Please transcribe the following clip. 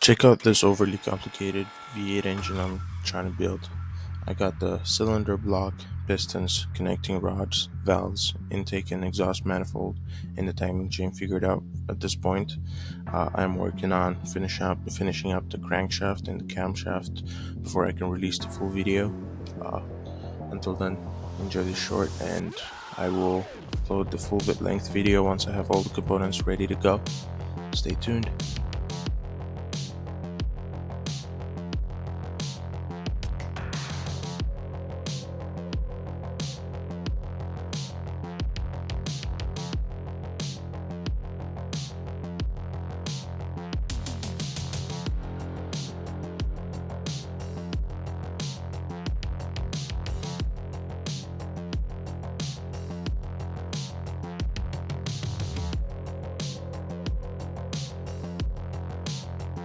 Check out this overly complicated V8 engine I'm trying to build. I got the cylinder block, pistons, connecting rods, valves, intake and exhaust manifold, and the timing chain figured out at this point. I'm working on finishing up the crankshaft and the camshaft before I can release the full video. Uh, until then, enjoy this short, and I will upload the full bit length video once I have all the components ready to go. Stay tuned.